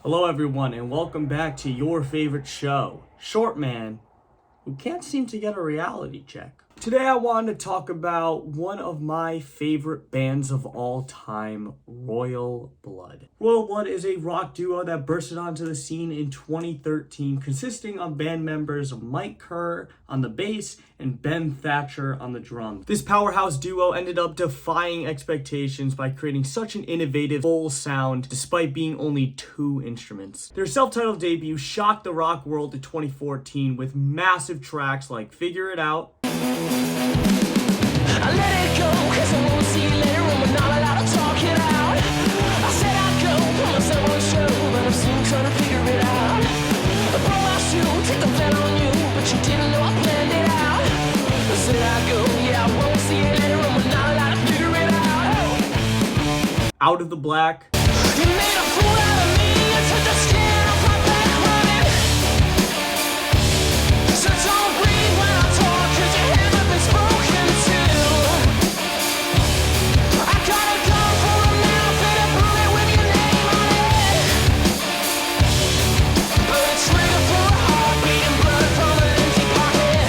Hello everyone and welcome back to your favorite show, Short Man, who can't seem to get a reality check. Today I wanted to talk about one of my favorite bands of all time, Royal Blood. Royal Blood is a rock duo that bursted onto the scene in 2013, consisting of band members Mike Kerr on the bass and Ben Thatcher on the drums. This powerhouse duo ended up defying expectations by creating such an innovative full sound despite being only two instruments. Their self-titled debut shocked the rock world in 2014 with massive tracks like Figure It Out, I let it go, cause I won't see you later when we're not allowed to talk it out. I said I'd go, put myself on show, but I'm still trying to figure it out. I broke my shoe, take the plan on you, but you didn't know I planned it out. I said I'd go, yeah, I won't see you later when we're not allowed to figure it out. Out of the Black, You made a fool out of me, you took the skin off my back running. So don't breathe when I talk, cause your haven't been spoken to. I got a gun for him now, fit a bullet with your name on it. But a trigger for a heartbeat and blood from an empty pocket.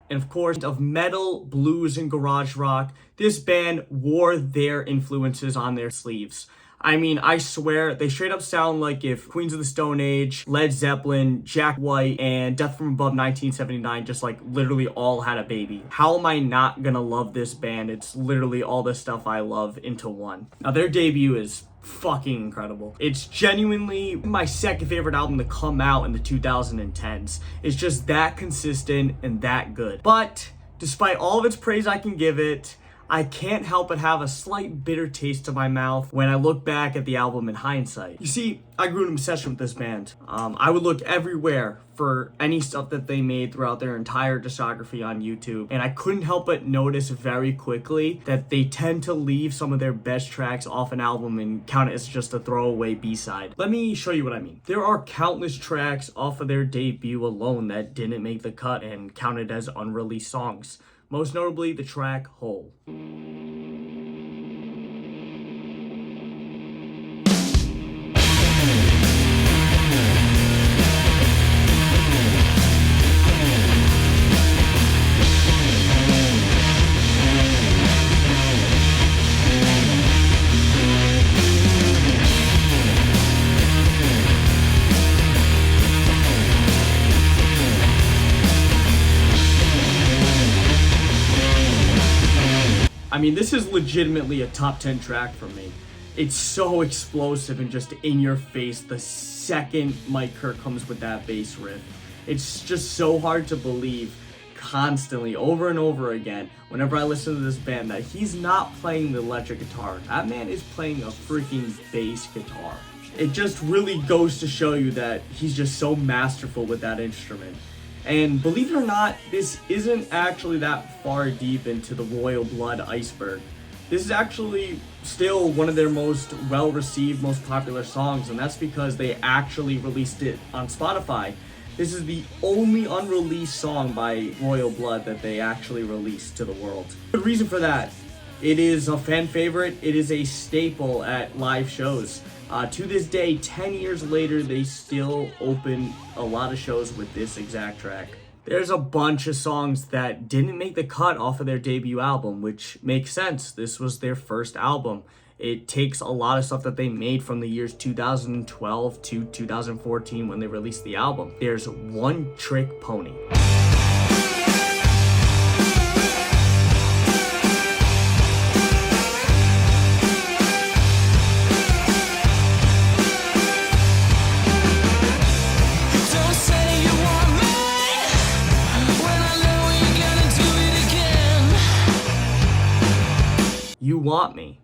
and of course of metal, blues, and garage rock. This band wore their influences on their sleeves. I mean, I swear, they straight up sound like if Queens of the Stone Age, Led Zeppelin, Jack White, and Death from Above 1979 just like literally all had a baby. How am I not gonna love this band? It's literally all the stuff I love into one. Now, their debut is fucking incredible. It's genuinely my second favorite album to come out in the 2010s. It's just that consistent and that good. But despite all of its praise I can give it, I can't help but have a slight bitter taste to my mouth when I look back at the album in hindsight. You see, I grew an obsession with this band. I would look everywhere for any stuff that they made throughout their entire discography on YouTube, and I couldn't help but notice very quickly that they tend to leave some of their best tracks off an album and count it as just a throwaway B-side. Let me show you what I mean. There are countless tracks off of their debut alone that didn't make the cut and counted as unreleased songs. Most notably, the track Hole. I mean, this is legitimately a top 10 track for me. It's so explosive and just in your face the second Mike Kerr comes with that bass riff. It's just so hard to believe constantly, over and over again, whenever I listen to this band, that he's not playing the electric guitar. That man is playing a freaking bass guitar. It just really goes to show you that he's just so masterful with that instrument. And believe it or not, this isn't actually that far deep into the Royal Blood iceberg. This is actually still one of their most well-received, most popular songs, and that's because they actually released it on Spotify. This is the only unreleased song by Royal Blood that they actually released to the world. Good reason for that. It is a fan favorite. It is a staple at live shows. To this day, 10 years later, they still open a lot of shows with this exact track. There's a bunch of songs that didn't make the cut off of their debut album, which makes sense. This was their first album. It takes a lot of stuff that they made from the years 2012 to 2014 when they released the album. There's One Trick Pony. You Want Me.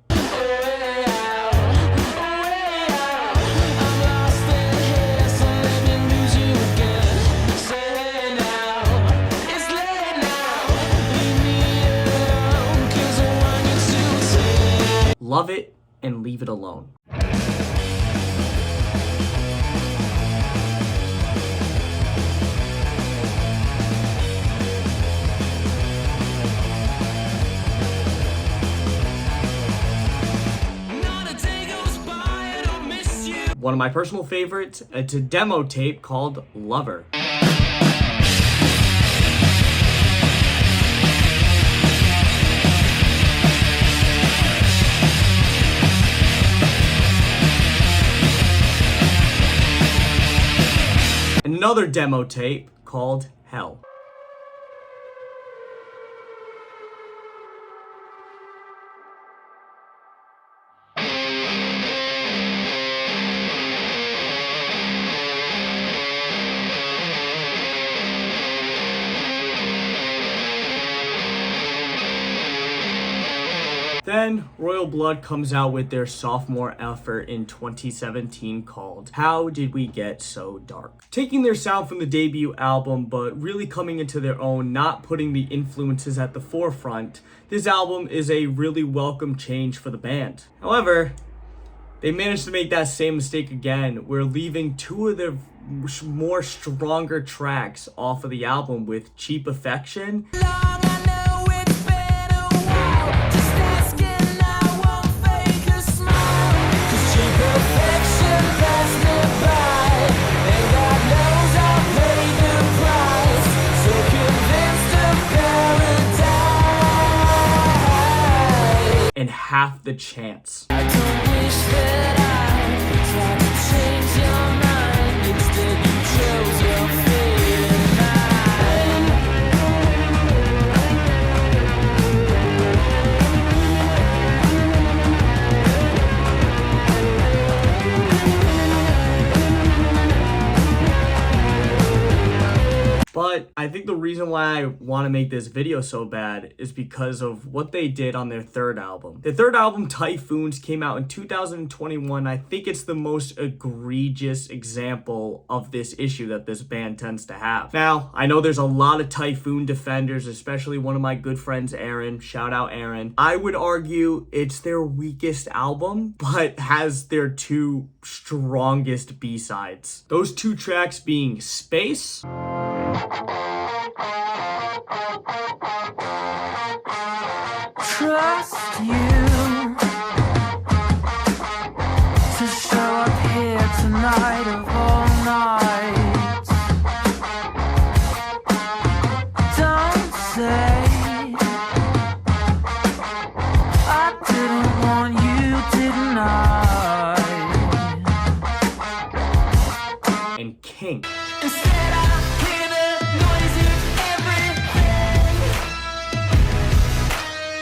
Love It and Leave It Alone. Not a day goes by I don't miss you. one of my personal favorites. It's a demo tape called Lover. Another demo tape called Hell. Then Royal Blood comes out with their sophomore effort in 2017 called How Did We Get So Dark? Taking their sound from the debut album, but really coming into their own, not putting the influences at the forefront, this album is a really welcome change for the band. However, they managed to make that same mistake again. We're leaving two of their more stronger tracks off of the album with Cheap Affection. And Half the Chance. I don't wish that I tried to change your mind. Instead you chose your fate and But I think the reason why I want to make this video so bad is because of what they did on their third album. Their third album, Typhoons, came out in 2021. I think it's the most egregious example of this issue that this band tends to have. Now, I know there's a lot of Typhoon defenders, especially one of my good friends, Aaron. Shout out, Aaron. I would argue it's their weakest album, but has their two strongest B-sides. Those two tracks being Space trust you to show up here tonight of all nights. Don't say I didn't want you, didn't I? and King. Instead I hear the noise in everything.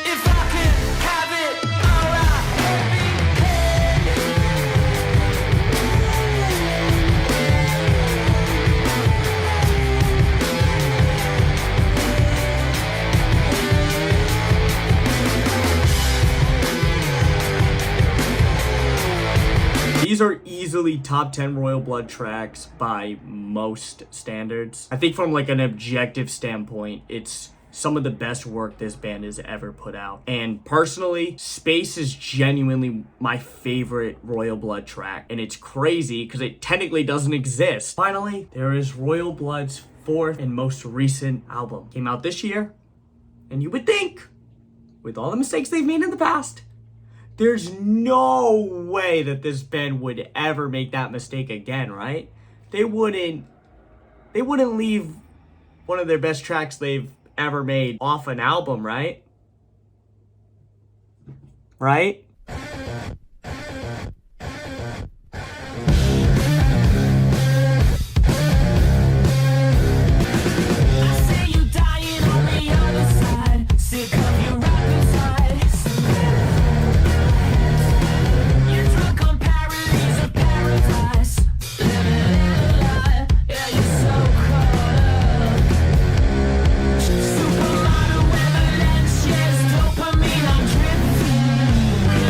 If I could have it all right, These are easily top 10 Royal Blood tracks by most standards. I think from like an objective standpoint, it's some of the best work this band has ever put out. And personally, Space is genuinely my favorite Royal Blood track. And it's crazy because it technically doesn't exist. Finally, there is Royal Blood's fourth and most recent album. Came out this year. And you would think, with all the mistakes they've made in the past, there's no way that this band would ever make that mistake again, right? They wouldn't leave one of their best tracks they've ever made off an album, right? Right? I see you dying on the other side. Sick of your rapid sides. You're drunk on parodies of paradise. Living a lie. Yeah, you're so caught up. Supermodel avalanches, dopamine, I'm dripping.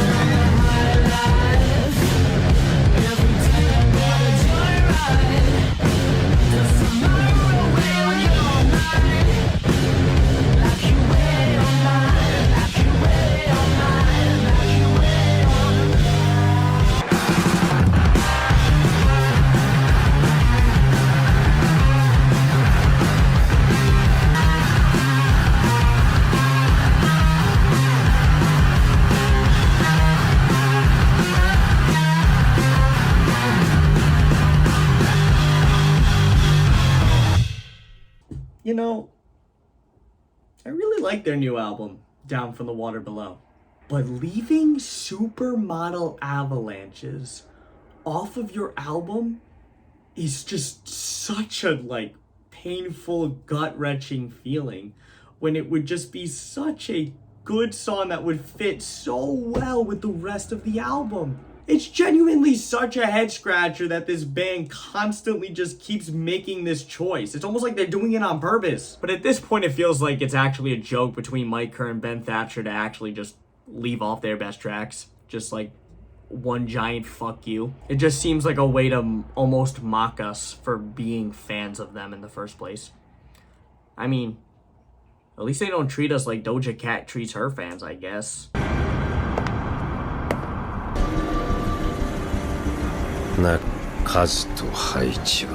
you know, I really like their new album, Down from the Water Below. But leaving Supermodel Avalanches off of your album is just such a, like, painful, gut-wrenching feeling when it would just be such a good song that would fit so well with the rest of the album. It's genuinely such a head scratcher that this band constantly just keeps making this choice. It's almost like they're doing it on purpose. But at this point, it feels like it's actually a joke between Mike Kerr and Ben Thatcher to actually just leave off their best tracks. Just like one giant fuck you. It just seems like a way to almost mock us for being fans of them in the first place. I mean, at least they don't treat us like Doja Cat treats her fans, I guess. な数と配置は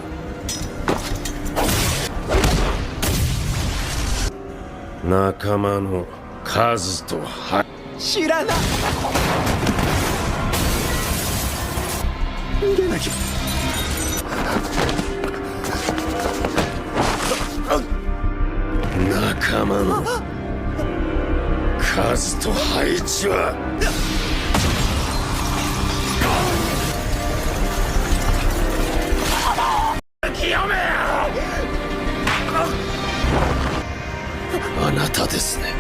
仲間の数と配置知らない逃げなきゃ仲間の数と配置はやめあなたですね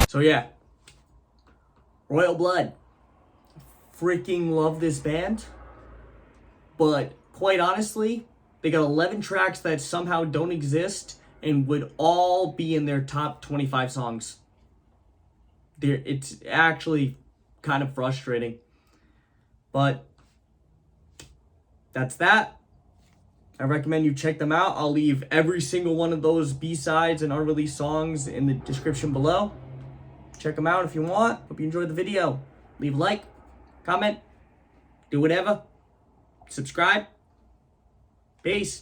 So yeah, Royal Blood. Freaking love this band. But quite honestly, they got 11 tracks that somehow don't exist and would all be in their top 25 songs. It's actually kind of frustrating. But that's that. I recommend you check them out. I'll leave every single one of those B-sides and unreleased songs in the description below. Check them out if you want. Hope you enjoyed the video. Leave a like, comment, do whatever. Subscribe. Peace.